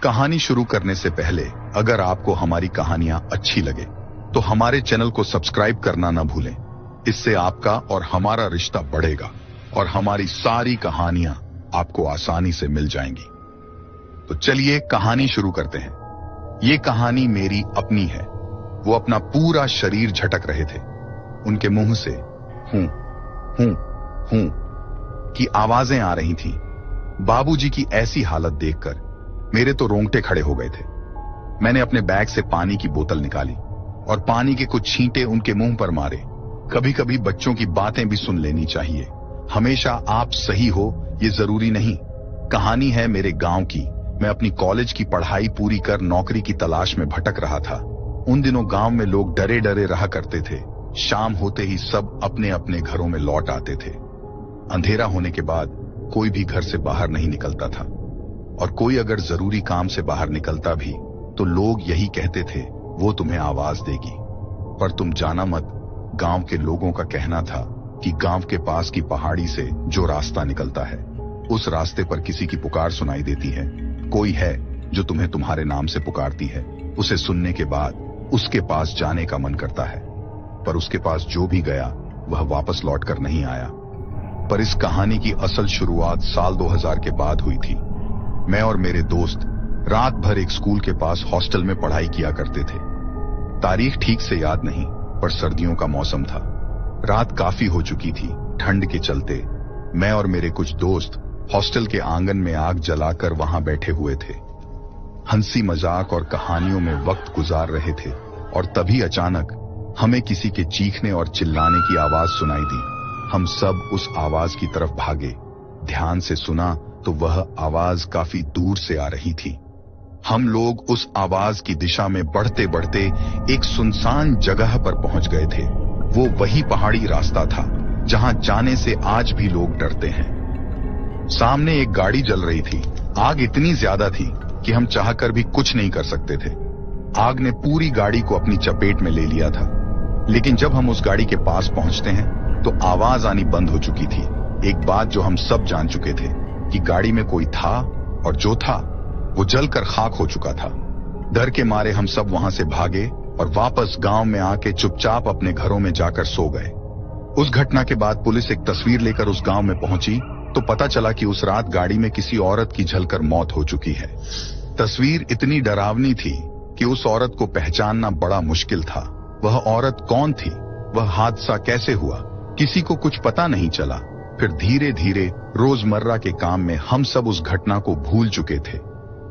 कहानी शुरू करने से पहले अगर आपको हमारी कहानियां अच्छी लगे तो हमारे चैनल को सब्सक्राइब करना ना भूलें। इससे आपका और हमारा रिश्ता बढ़ेगा और हमारी सारी कहानियां आपको आसानी से मिल जाएंगी। तो चलिए कहानी शुरू करते हैं। ये कहानी मेरी अपनी है। वो अपना पूरा शरीर झटक रहे थे। उनके मुंह से हूं हूं हूं की आवाजें आ रही थीं। बाबूजी की ऐसी हालत देखकर मेरे तो रोंगटे खड़े हो गए थे। मैंने अपने बैग से पानी की बोतल निकाली और पानी के कुछ छींटे उनके मुंह पर मारे। कभी कभी बच्चों की बातें भी सुन लेनी चाहिए। हमेशा आप सही हो ये जरूरी नहीं। कहानी है मेरे गांव की। मैं अपनी कॉलेज की पढ़ाई पूरी कर नौकरी की तलाश में भटक रहा था। उन दिनों गांव में लोग डरे डरे रहा करते थे। शाम होते ही सब अपने अपने घरों में लौट आते थे। अंधेरा होने के बाद कोई भी घर से बाहर नहीं निकलता था, और कोई अगर जरूरी काम से बाहर निकलता भी तो लोग यही कहते थे वो तुम्हें आवाज देगी। पर तुम जाना मत, गांव के लोगों का कहना था कि गांव के पास की पहाड़ी से जो रास्ता निकलता है उस रास्ते पर किसी की पुकार सुनाई देती है। कोई है जो तुम्हें तुम्हारे नाम से पुकारती है। उसे सुनने के बाद उसके पास जाने का मन करता है, पर उसके पास जो भी गया वह वापस लौटकर नहीं आया। पर इस कहानी की असल शुरुआत साल 2000 के बाद हुई थी। मैं और मेरे दोस्त रात भर एक स्कूल के पास हॉस्टल में पढ़ाई किया करते थे। तारीख ठीक से याद नहीं, पर सर्दियों का मौसम था। रात काफी हो चुकी थी। ठंड के चलते मैं और मेरे कुछ दोस्त हॉस्टल के आंगन में आग जलाकर वहां बैठे हुए थे। हंसी मजाक और कहानियों में वक्त गुजार रहे थे, और तभी अचानक हमें किसी के चीखने और चिल्लाने की आवाज सुनाई दी। हम सब उस आवाज की तरफ भागे। ध्यान से सुना तो वह आवाज काफी दूर से आ रही थी। हम लोग उस आवाज की दिशा में बढ़ते बढ़ते एक सुनसान जगह पर पहुंच गए थे। वो वही पहाड़ी रास्ता था जहां जाने से आज भी लोग डरते हैं। सामने एक गाड़ी जल रही थी। आग इतनी ज्यादा थी कि हम चाहकर भी कुछ नहीं कर सकते थे। आग ने पूरी गाड़ी को अपनी चपेट में ले लिया था। लेकिन जब हम उस गाड़ी के पास पहुंचते हैं तो आवाज आनी बंद हो चुकी थी। एक बात जो हम सब जान चुके थे कि गाड़ी में कोई था, और जो था वो जलकर खाक हो चुका था। डर के मारे हम सब वहां से भागे और वापस गांव में आके चुपचाप अपने घरों में जाकर सो गए। उस घटना के बाद पुलिस एक तस्वीर लेकर उस गांव में पहुंची तो पता चला कि उस रात गाड़ी में किसी औरत की जलकर मौत हो चुकी है। तस्वीर इतनी डरावनी थी कि उस औरत को पहचानना बड़ा मुश्किल था। वह औरत कौन थी, वह हादसा कैसे हुआ, किसी को कुछ पता नहीं चला। फिर धीरे धीरे रोजमर्रा के काम में हम सब उस घटना को भूल चुके थे।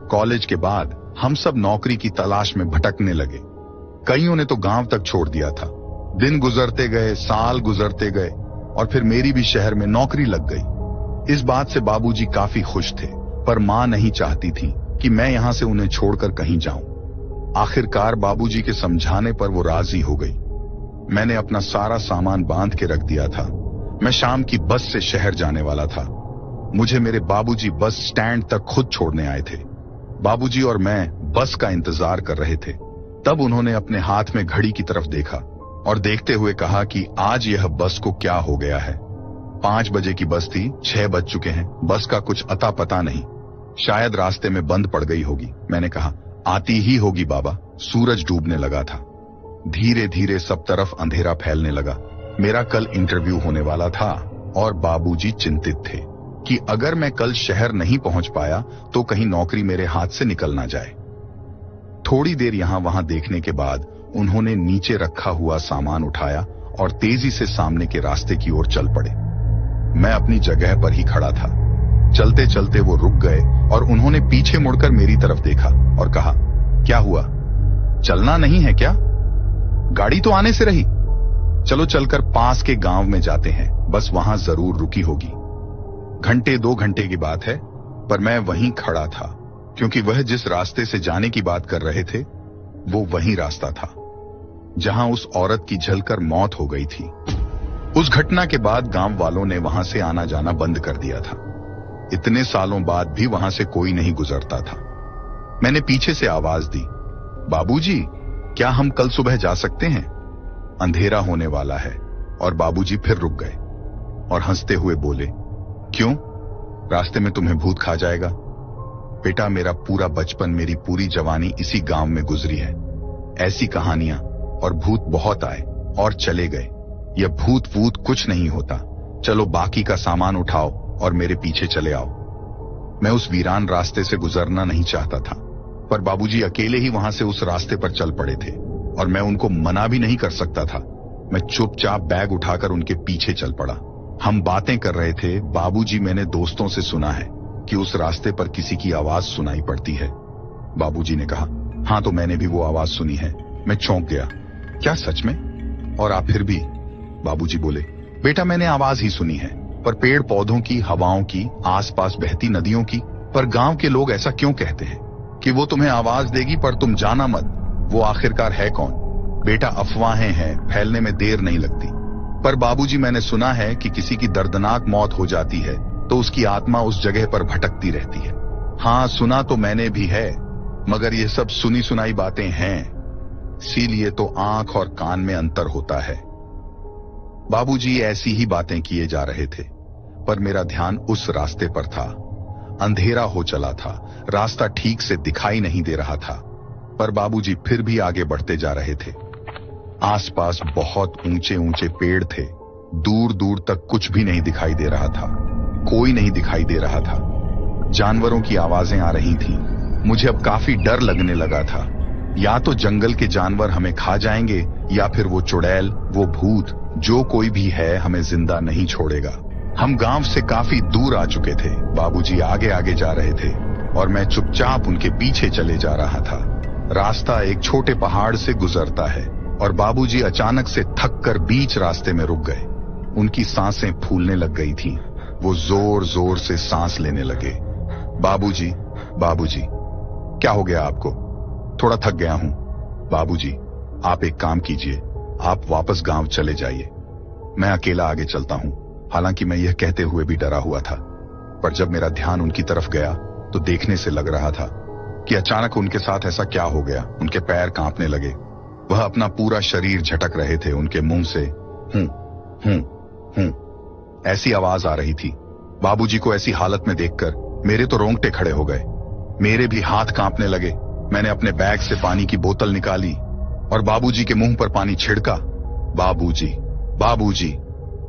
कॉलेज के बाद हम सब नौकरी की तलाश में भटकने लगे। कईयों ने तो गांव तक छोड़ दिया था। दिन गुजरते गए, साल गुजरते गए, और फिर मेरी भी शहर में नौकरी लग गई। इस बात से बाबूजी काफी खुश थे, पर मां नहीं चाहती थी कि मैं यहां से उन्हें छोड़कर कहीं जाऊं। आखिरकार बाबूजी के समझाने पर वो राजी हो गई। मैंने अपना सारा सामान बांध के रख दिया था। मैं शाम की बस से शहर जाने वाला था। मुझे मेरे बाबूजी बस स्टैंड तक खुद छोड़ने आए थे। बाबूजी और मैं बस का इंतजार कर रहे थे। तब उन्होंने अपने हाथ में घड़ी की तरफ देखा और देखते हुए कहा कि आज यह बस को क्या हो गया है। 5 बजे की बस थी, 6 बज चुके हैं। बस का कुछ अता पता नहीं, शायद रास्ते में बंद पड़ गई होगी। मैंने कहा, आती ही होगी बाबा। सूरज डूबने लगा था। धीरे धीरे सब तरफ अंधेरा फैलने लगा। मेरा कल इंटरव्यू होने वाला था और बाबूजी चिंतित थे कि अगर मैं कल शहर नहीं पहुंच पाया तो कहीं नौकरी मेरे हाथ से निकल ना जाए। थोड़ी देर यहां वहां देखने के बाद उन्होंने नीचे रखा हुआ सामान उठाया और तेजी से सामने के रास्ते की ओर चल पड़े। मैं अपनी जगह पर ही खड़ा था। चलते चलते वो रुक गए और उन्होंने पीछे मुड़कर मेरी तरफ देखा और कहा, क्या हुआ, चलना नहीं है क्या? गाड़ी तो आने से रही। चलो चलकर पास के गांव में जाते हैं, बस वहां जरूर रुकी होगी। घंटे 2 घंटे की बात है, पर मैं वहीं खड़ा था, क्योंकि वह जिस रास्ते से जाने की बात कर रहे थे वो वही रास्ता था जहां उस औरत की जलकर मौत हो गई थी। उस घटना के बाद गांव वालों ने वहां से आना जाना बंद कर दिया था। इतने सालों बाद भी वहां से कोई नहीं गुजरता था। मैंने पीछे से आवाज दी, बाबूजी, क्या हम कल सुबह जा सकते हैं? अंधेरा होने वाला है। और बाबूजी फिर रुक गए और हंसते हुए बोले, क्यों, रास्ते में तुम्हें भूत खा जाएगा? बेटा, मेरा पूरा बचपन, मेरी पूरी जवानी इसी गांव में गुजरी है। ऐसी कहानियां और भूत बहुत आए और चले गए। यह भूत वूत कुछ नहीं होता। चलो बाकी का सामान उठाओ और मेरे पीछे चले आओ। मैं उस वीरान रास्ते से गुजरना नहीं चाहता था, पर बाबूजी अकेले ही वहां से उस रास्ते पर चल पड़े थे और मैं उनको मना भी नहीं कर सकता था। मैं चुपचाप बैग उठाकर उनके पीछे चल पड़ा। हम बातें कर रहे थे। बाबूजी, मैंने दोस्तों से सुना है कि उस रास्ते पर किसी की आवाज सुनाई पड़ती है। बाबूजी ने कहा, हाँ तो मैंने भी वो आवाज सुनी है। मैं चौंक गया, क्या सच में? और आप फिर भी? बाबूजी बोले, बेटा मैंने आवाज ही सुनी है, पर पेड़ पौधों की, हवाओं की, आसपास बहती नदियों की। पर गांव के लोग ऐसा क्यों कहते हैं कि वो तुम्हें आवाज देगी, पर तुम जाना मत। वो आखिरकार है कौन? बेटा अफवाहें हैं, फैलने में देर नहीं लगती। पर बाबूजी, मैंने सुना है कि किसी की दर्दनाक मौत हो जाती है तो उसकी आत्मा उस जगह पर भटकती रहती है। हाँ सुना तो मैंने भी है, मगर ये सब सुनी सुनाई बातें हैं, इसीलिए तो आंख और कान में अंतर होता है। बाबूजी ऐसी ही बातें किए जा रहे थे, पर मेरा ध्यान उस रास्ते पर था। अंधेरा हो चला था, रास्ता ठीक से दिखाई नहीं दे रहा था, पर बाबूजी फिर भी आगे बढ़ते जा रहे थे। आसपास बहुत ऊंचे ऊंचे पेड़ थे, दूर दूर तक कुछ भी नहीं दिखाई दे रहा था, कोई नहीं दिखाई दे रहा था। जानवरों की आवाजें आ रही थीं। मुझे अब काफी डर लगने लगा था। या तो जंगल के जानवर हमें खा जाएंगे, या फिर वो चुड़ैल, वो भूत, जो कोई भी है, हमें जिंदा नहीं छोड़ेगा। हम गांव से काफी दूर आ चुके थे। बाबूजी आगे आगे जा रहे थे और मैं चुपचाप उनके पीछे चले जा रहा था। रास्ता एक छोटे पहाड़ से गुजरता है और बाबूजी अचानक से थक कर बीच रास्ते में रुक गए। उनकी सांसें फूलने लग गई थीं। वो जोर जोर से सांस लेने लगे। बाबूजी, बाबूजी, क्या हो गया आपको? थोड़ा थक गया हूं। बाबूजी, आप एक काम कीजिए, आप वापस गांव चले जाइए, मैं अकेला आगे चलता हूं। हालांकि मैं यह कहते हुए भी डरा हुआ था, पर जब मेरा ध्यान उनकी तरफ गया तो देखने से लग रहा था कि अचानक उनके साथ ऐसा क्या हो गया। उनके पैर कांपने लगे, वह अपना पूरा शरीर झटक रहे थे। उनके मुंह से हूं हूं हूं ऐसी आवाज आ रही थी। बाबूजी को ऐसी हालत में देखकर मेरे तो रोंगटे खड़े हो गए, मेरे भी हाथ कांपने लगे। मैंने अपने बैग से पानी की बोतल निकाली और बाबूजी के मुंह पर पानी छिड़का। बाबूजी, बाबूजी,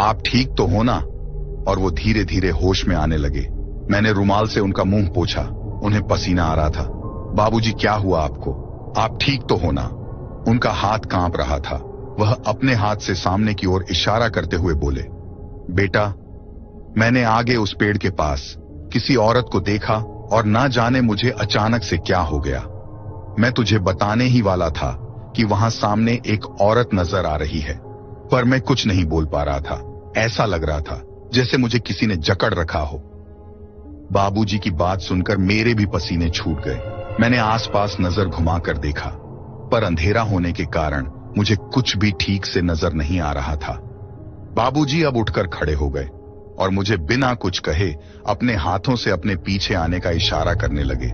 आप ठीक तो हो ना? और वो धीरे धीरे होश में आने लगे। मैंने रुमाल से उनका मुंह पोंछा, उन्हें पसीना आ रहा था। बाबूजी, क्या हुआ आपको? आप ठीक तो हो ना? उनका हाथ कांप रहा था। वह अपने हाथ से सामने की ओर इशारा करते हुए बोले, बेटा, मैंने आगे उस पेड़ के पास किसी औरत को देखा और ना जाने मुझे अचानक से क्या हो गया। मैं तुझे बताने ही वाला था कि वहां सामने एक औरत नजर आ रही है, पर मैं कुछ नहीं बोल पा रहा था। ऐसा लग रहा था जैसे मुझे किसी ने जकड़ रखा हो। बाबूजी की बात सुनकर मेरे भी पसीने छूट गए। मैंने आसपास नजर घुमाकर देखा, पर अंधेरा होने के कारण मुझे कुछ भी ठीक से नजर नहीं आ रहा था। बाबूजी अब उठकर खड़े हो गए और मुझे बिना कुछ कहे अपने हाथों से अपने पीछे आने का इशारा करने लगे।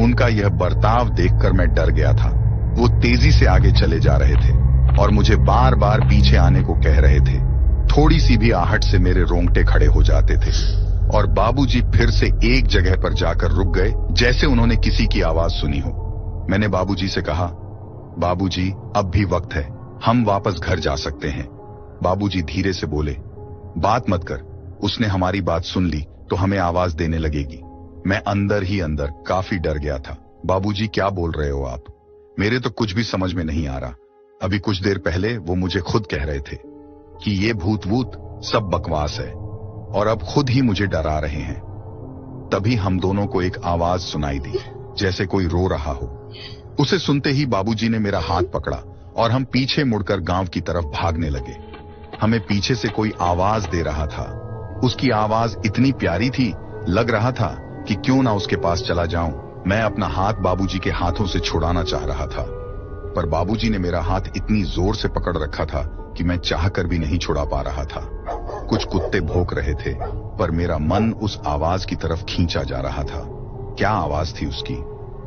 उनका यह बर्ताव देखकर मैं डर गया था। वो तेजी से आगे चले जा रहे थे और मुझे बार बार पीछे आने को कह रहे थे। थोड़ी सी भी आहट से मेरे रोंगटे खड़े हो जाते थे और बाबूजी फिर से एक जगह पर जाकर रुक गए, जैसे उन्होंने किसी की आवाज सुनी हो। मैंने बाबूजी से कहा, बाबूजी, अब भी वक्त है, हम वापस घर जा सकते हैं। बाबूजी धीरे से बोले, बात मत कर, उसने हमारी बात सुन ली तो हमें आवाज देने लगेगी। मैं अंदर ही अंदर काफी डर गया था। बाबूजी, क्या बोल रहे हो आप? मेरे तो कुछ भी समझ में नहीं आ रहा। अभी कुछ देर पहले वो मुझे खुद कह रहे थे कि ये भूत वूत सब बकवास है, और अब खुद ही मुझे डरा रहे हैं। तभी हम दोनों को एक आवाज सुनाई दी, जैसे कोई रो रहा हो। उसे सुनते ही बाबूजी ने मेरा हाथ पकड़ा और हम पीछे मुड़कर गांव की तरफ भागने लगे। हमें पीछे से कोई आवाज दे रहा था। उसकी आवाज इतनी प्यारी थी, लग रहा था कि क्यों ना उसके पास चला जाऊं। मैं अपना हाथ बाबूजी के हाथों से छुड़ाना चाह रहा था, पर बाबूजी ने मेरा हाथ इतनी जोर से पकड़ रखा था कि मैं चाहकर भी नहीं छुड़ा पा रहा था। कुछ कुत्ते भौंक रहे थे, पर मेरा मन उस आवाज की तरफ खींचा जा रहा था। क्या आवाज थी उसकी?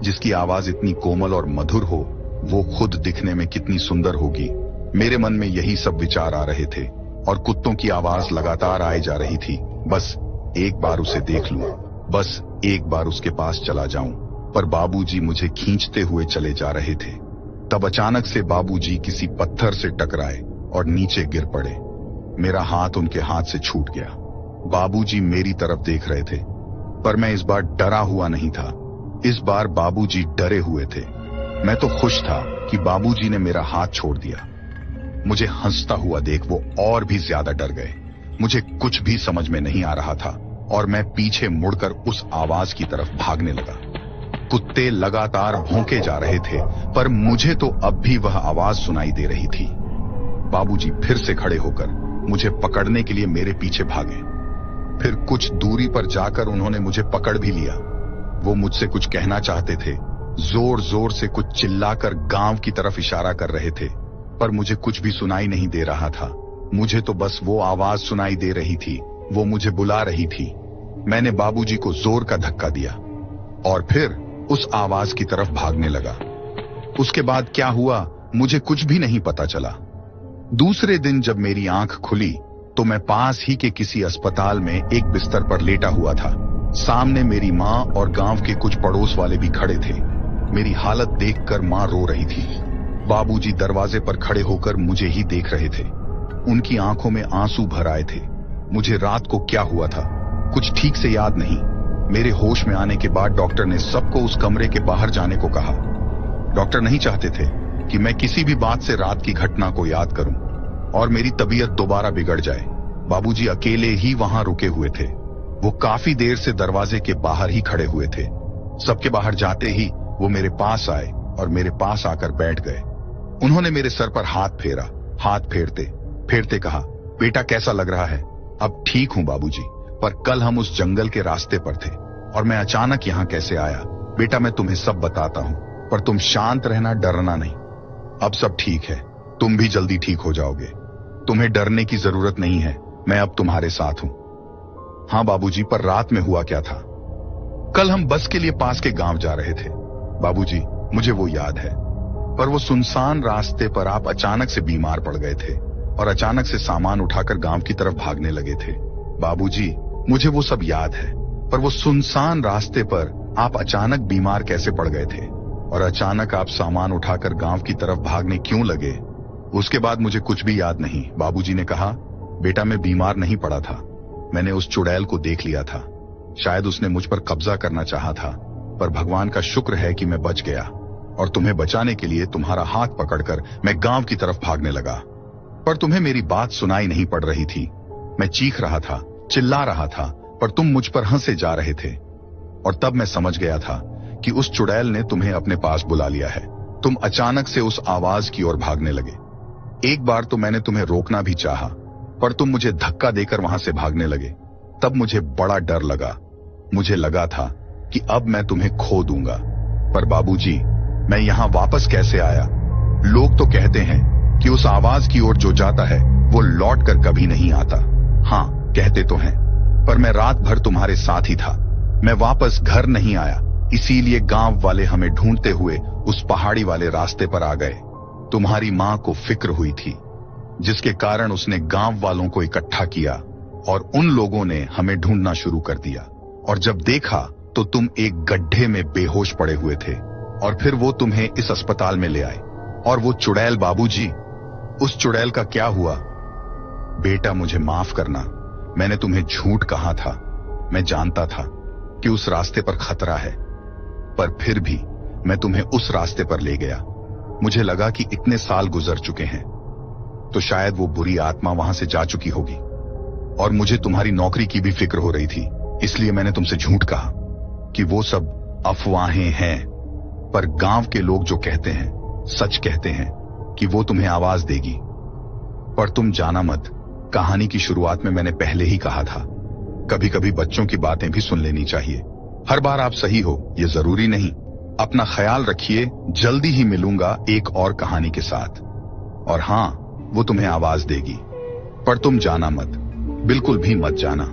जिसकी आवाज इतनी कोमल और मधुर हो, वो खुद दिखने में कितनी सुंदर होगी। मेरे मन में यही सब विचार आ रहे थे, और कुत्तों की आवाज लगातार आई जा रही थी। बस एक बार उसे देख लूं, बस एक बार उसके पास चला जाऊं, पर बाबूजी मुझे खींचते हुए चले जा रहे थे। तब अचानक से बाबूजी किसी पत्थर से टकराए और नीचे गिर पड़े। मेरा हाथ उनके हाथ से छूट गया। बाबूजी मेरी तरफ देख रहे थे, पर मैं इस बार डरा हुआ नहीं था। इस बार बाबूजी डरे हुए थे। मैं तो खुश था कि बाबूजी ने मेरा हाथ छोड़ दिया। मुझे हंसता हुआ देख वो और भी ज्यादा डर गए। मुझे कुछ भी समझ में नहीं आ रहा था और मैं पीछे मुड़कर उस आवाज की तरफ भागने लगा। कुत्ते लगातार भौंके जा रहे थे, पर मुझे तो अब भी वह आवाज सुनाई दे रही थी। बाबूजी फिर से खड़े होकर मुझे पकड़ने के लिए मेरे पीछे भागे। फिर कुछ दूरी पर जाकर उन्होंने मुझे पकड़ भी लिया। वो मुझसे कुछ कहना चाहते थे, जोर जोर से कुछ चिल्लाकर गांव की तरफ इशारा कर रहे थे, पर मुझे कुछ भी सुनाई नहीं दे रहा था। मुझे तो बस वो आवाज सुनाई दे रही थी, वो मुझे बुला रही थी। मैंने बाबूजी को जोर का धक्का दिया और फिर उस आवाज की तरफ भागने लगा। उसके बाद क्या हुआ मुझे कुछ भी नहीं पता चला। दूसरे दिन जब मेरी आंख खुली तो मैं पास ही के किसी अस्पताल में एक बिस्तर पर लेटा हुआ था। सामने मेरी माँ और गांव के कुछ पड़ोस वाले भी खड़े थे। मेरी हालत देखकर माँ रो रही थी। बाबूजी दरवाजे पर खड़े होकर मुझे ही देख रहे थे। उनकी आंखों में आंसू भर आए थे। मुझे रात को क्या हुआ था कुछ ठीक से याद नहीं। मेरे होश में आने के बाद डॉक्टर ने सबको उस कमरे के बाहर जाने को कहा। डॉक्टर नहीं चाहते थे कि मैं किसी भी बात से रात की घटना को याद करूं और मेरी तबीयत दोबारा बिगड़ जाए। बाबूजी अकेले ही वहां रुके हुए थे। वो काफी देर से दरवाजे के बाहर ही खड़े हुए थे। सबके बाहर जाते ही वो मेरे पास आए और मेरे पास आकर बैठ गए। उन्होंने मेरे सर पर हाथ फेरा। हाथ फेरते फेरते कहा, बेटा कैसा लग रहा है? अब ठीक हूं बाबूजी, पर कल हम उस जंगल के रास्ते पर थे और मैं अचानक यहाँ कैसे आया? बेटा मैं तुम्हें सब बताता हूँ, पर तुम शांत रहना, डरना नहीं। अब सब ठीक है, तुम भी जल्दी ठीक हो जाओगे। तुम्हें डरने की जरूरत नहीं है, मैं अब तुम्हारे साथ हूं। हाँ बाबूजी, पर रात में हुआ क्या था? कल हम बस के लिए पास के गांव जा रहे थे। बाबूजी मुझे वो याद है, पर वो सुनसान रास्ते पर आप अचानक से बीमार पड़ गए थे और अचानक से सामान उठाकर गांव की तरफ भागने लगे थे। बाबूजी मुझे वो सब याद है, पर वो सुनसान रास्ते पर आप अचानक बीमार कैसे पड़ गए थे और अचानक आप सामान उठाकर गांव की तरफ भागने क्यों लगे? उसके बाद मुझे कुछ भी याद नहीं। बाबूजी ने कहा, बेटा मैं बीमार नहीं पड़ा था, मैंने उस चुड़ैल को देख लिया था। शायद उसने मुझ पर कब्जा करना चाहा था, पर भगवान का शुक्र है कि मैं बच गया और तुम्हें बचाने के लिए तुम्हारा हाथ पकड़कर मैं गांव की तरफ भागने लगा। पर तुम्हें मेरी बात सुनाई नहीं पड़ रही थी। मैं चीख रहा था, चिल्ला रहा था, पर तुम मुझ पर हंसे जा रहे थे। और तब मैं समझ गया था कि उस चुड़ैल ने तुम्हें अपने पास बुला लिया है। तुम अचानक से उस आवाज की ओर भागने लगे। एक बार तो मैंने तुम्हें रोकना भी चाहा, पर तुम मुझे धक्का देकर वहां से भागने लगे। तब मुझे बड़ा डर लगा। मुझे लगा था कि अब मैं तुम्हें खो दूंगा। पर बाबूजी मैं यहां वापस कैसे आया? लोग तो कहते हैं कि उस आवाज की ओर जो जाता है वो लौट कर कभी नहीं आता। हाँ कहते तो हैं, पर मैं रात भर तुम्हारे साथ ही था। मैं वापस घर नहीं आया, इसीलिए गांव वाले हमें ढूंढते हुए उस पहाड़ी वाले रास्ते पर आ गए। तुम्हारी मां को फिक्र हुई थी, जिसके कारण उसने गांव वालों को इकट्ठा किया और उन लोगों ने हमें ढूंढना शुरू कर दिया। और जब देखा तो तुम एक गड्ढे में बेहोश पड़े हुए थे और फिर वो तुम्हें इस अस्पताल में ले आए। और वो चुड़ैल बाबूजी, उस चुड़ैल का क्या हुआ? बेटा मुझे माफ करना, मैंने तुम्हें झूठ कहा था। मैं जानता था कि उस रास्ते पर खतरा है, पर फिर भी मैं तुम्हें उस रास्ते पर ले गया। मुझे लगा कि इतने साल गुजर चुके हैं तो शायद वो बुरी आत्मा वहां से जा चुकी होगी। और मुझे तुम्हारी नौकरी की भी फिक्र हो रही थी, इसलिए मैंने तुमसे झूठ कहा कि वो सब अफवाहें हैं। पर गांव के लोग जो कहते हैं सच कहते हैं कि वो तुम्हें आवाज देगी। पर तुम जाना मत, कहानी की शुरुआत में मैंने पहले ही कहा था, कभी कभी बच्चों की बातें भी सुन लेनी चाहिए। हर बार आप सही हो ये जरूरी नहीं। अपना ख्याल रखिए, जल्दी ही मिलूंगा एक और कहानी के साथ। और हां, वो तुम्हें आवाज देगी, पर तुम जाना मत, बिल्कुल भी मत जाना।